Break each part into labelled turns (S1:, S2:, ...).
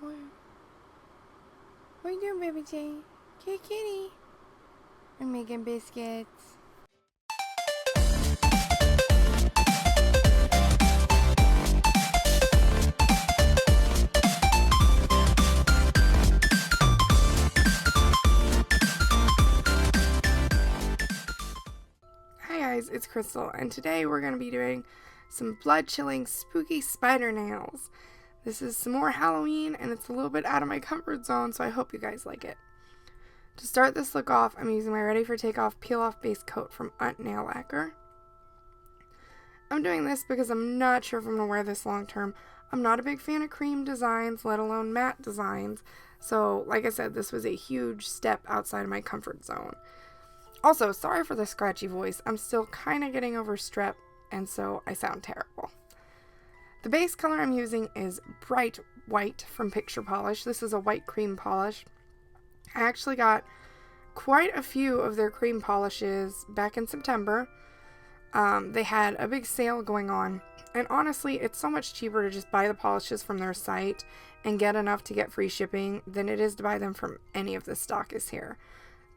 S1: What are you doing, baby J? Kitty. I'm making biscuits. Hi guys, it's Crystal, and today we're going to be doing some blood-chilling spooky spider nails. This is some more Halloween, and it's a little bit out of my comfort zone, so I hope you guys like it. To start this look off, I'm using my Ready for Takeoff peel-off base coat from UNT Nail Lacquer. I'm doing this because I'm not sure if I'm going to wear this long term. I'm not a big fan of cream designs, let alone matte designs, so like I said, this was a huge step outside of my comfort zone. Also, sorry for the scratchy voice. I'm still kind of getting over strep, and so I sound terrible. The base color I'm using is Bright White from Picture Polish. This is a white cream polish. I actually got quite a few of their cream polishes back in September. They had a big sale going on, and honestly, it's so much cheaper to just buy the polishes from their site and get enough to get free shipping than it is to buy them from any of the stockists here.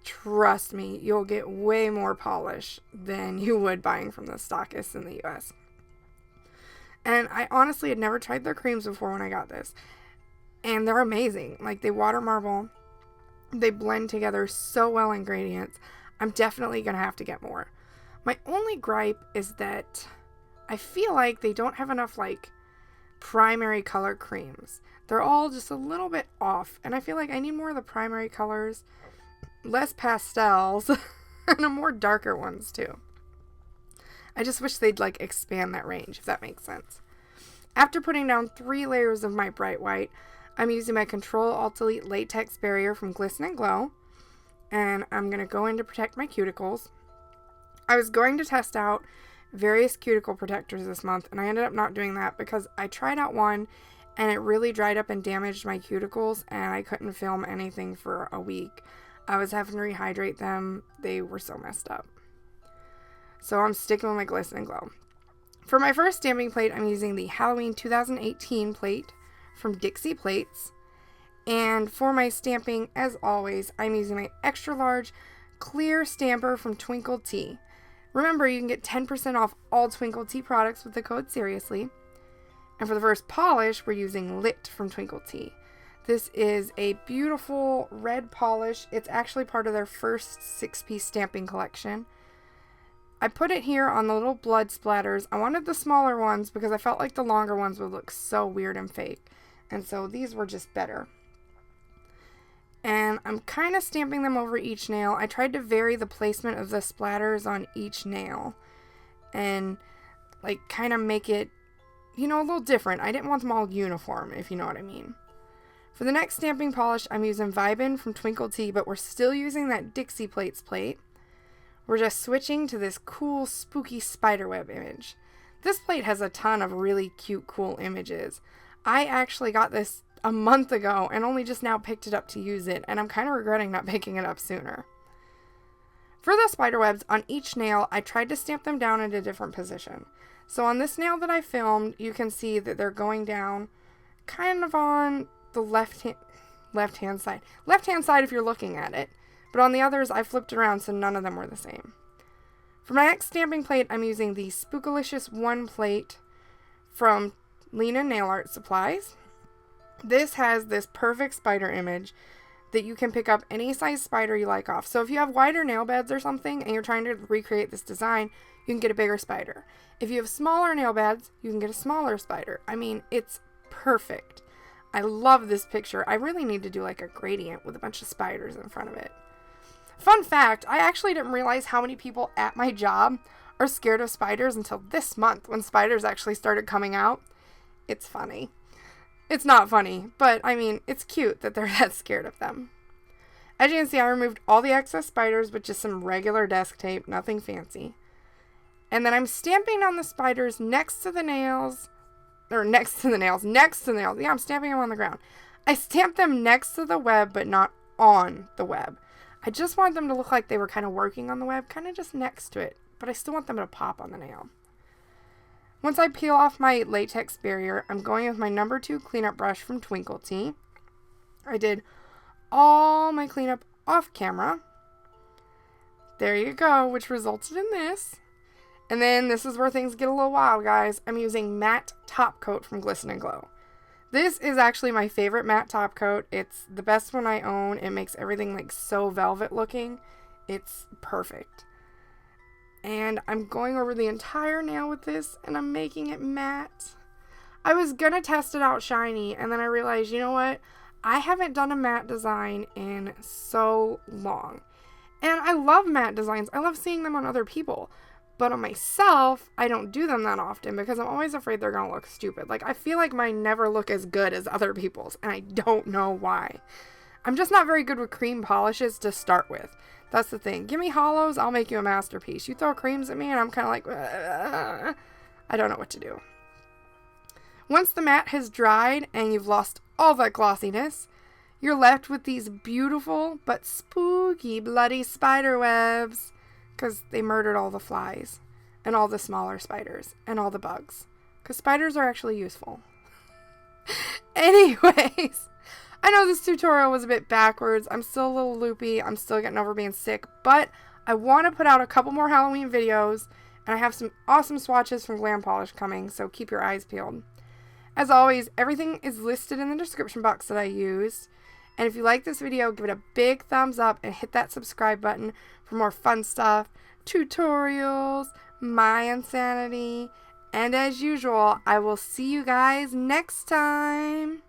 S1: Trust me, you'll get way more polish than you would buying from the stockists in the US. And I honestly had never tried their creams before when I got this. And they're amazing. Like, they water marble. They blend together so well in gradients. I'm definitely going to have to get more. My only gripe is that I feel like they don't have enough, like, primary color creams. They're all just a little bit off. And I feel like I need more of the primary colors, less pastels, and a more darker ones too. I just wish they'd like expand that range, if that makes sense. After putting down 3 layers of my Bright White, I'm using my Control Alt Delete Latex Barrier from Glisten and Glow, and I'm going to go in to protect my cuticles. I was going to test out various cuticle protectors this month, and I ended up not doing that because I tried out one and it really dried up and damaged my cuticles, and I couldn't film anything for a week. I was having to rehydrate them. They were so messed up. So I'm sticking with my Glisten and Glow. For my first stamping plate, I'm using the Halloween 2018 plate from Dixie Plates. And for my stamping, as always, I'm using my extra large clear stamper from Twinkle Tea. Remember, you can get 10% off all Twinkle Tea products with the code SERIOUSLY. And for the first polish, we're using Lit from Twinkle Tea. This is a beautiful red polish. It's actually part of their first 6-piece stamping collection. I put it here on the little blood splatters. I wanted the smaller ones because I felt like the longer ones would look so weird and fake. And so these were just better. And I'm kind of stamping them over each nail. I tried to vary the placement of the splatters on each nail. And like kind of make it, you know, a little different. I didn't want them all uniform, if you know what I mean. For the next stamping polish, I'm using Vibin from Twinkle Tea, but we're still using that Dixie Plates plate. We're just switching to this cool, spooky spiderweb image. This plate has a ton of really cute, cool images. I actually got this a month ago and only just now picked it up to use it, and I'm kind of regretting not picking it up sooner. For the spiderwebs, on each nail, I tried to stamp them down in a different position. So on this nail that I filmed, you can see that they're going down kind of on the left-hand side. Left-hand side if you're looking at it. But on the others, I flipped it around so none of them were the same. For my next stamping plate, I'm using the Spookalicious 1 plate from Lena Nail Art Supplies. This has this perfect spider image that you can pick up any size spider you like off. So if you have wider nail beds or something and you're trying to recreate this design, you can get a bigger spider. If you have smaller nail beds, you can get a smaller spider. I mean, it's perfect. I love this picture. I really need to do like a gradient with a bunch of spiders in front of it. Fun fact, I actually didn't realize how many people at my job are scared of spiders until this month when spiders actually started coming out. It's funny. It's not funny, but I mean, it's cute that they're that scared of them. As you can see, I removed all the excess spiders with just some regular desk tape, nothing fancy. And then I'm stamping on the spiders next to the nails. Yeah, I'm stamping them on the ground. I stamped them next to the web, but not on the web. I just want them to look like they were kind of working on the web, kind of just next to it, but I still want them to pop on the nail. Once I peel off my latex barrier, I'm going with my number 2 cleanup brush from Twinkle Tea. I did all my cleanup off camera. There you go, which resulted in this. And then this is where things get a little wild, guys. I'm using matte top coat from Glisten and Glow. This is actually my favorite matte top coat. It's the best one I own. It makes everything like so velvet looking. It's perfect. And I'm going over the entire nail with this, and I'm making it matte. I was gonna test it out shiny, and then I realized, you know what? I haven't done a matte design in so long. And I love matte designs. I love seeing them on other people. But on myself, I don't do them that often because I'm always afraid they're going to look stupid. Like, I feel like mine never look as good as other people's, and I don't know why. I'm just not very good with cream polishes to start with. That's the thing. Give me hollows, I'll make you a masterpiece. You throw creams at me, and I'm kind of like, I don't know what to do. Once the matte has dried and you've lost all that glossiness, you're left with these beautiful but spooky bloody spider webs. Because they murdered all the flies and all the smaller spiders and all the bugs. Because spiders are actually useful. Anyways, I know this tutorial was a bit backwards. I'm still a little loopy. I'm still getting over being sick. But I want to put out a couple more Halloween videos. And I have some awesome swatches from Glam Polish coming. So keep your eyes peeled. As always, everything is listed in the description box that I used. And if you like this video, give it a big thumbs up and hit that subscribe button for more fun stuff, tutorials, my insanity, and as usual, I will see you guys next time.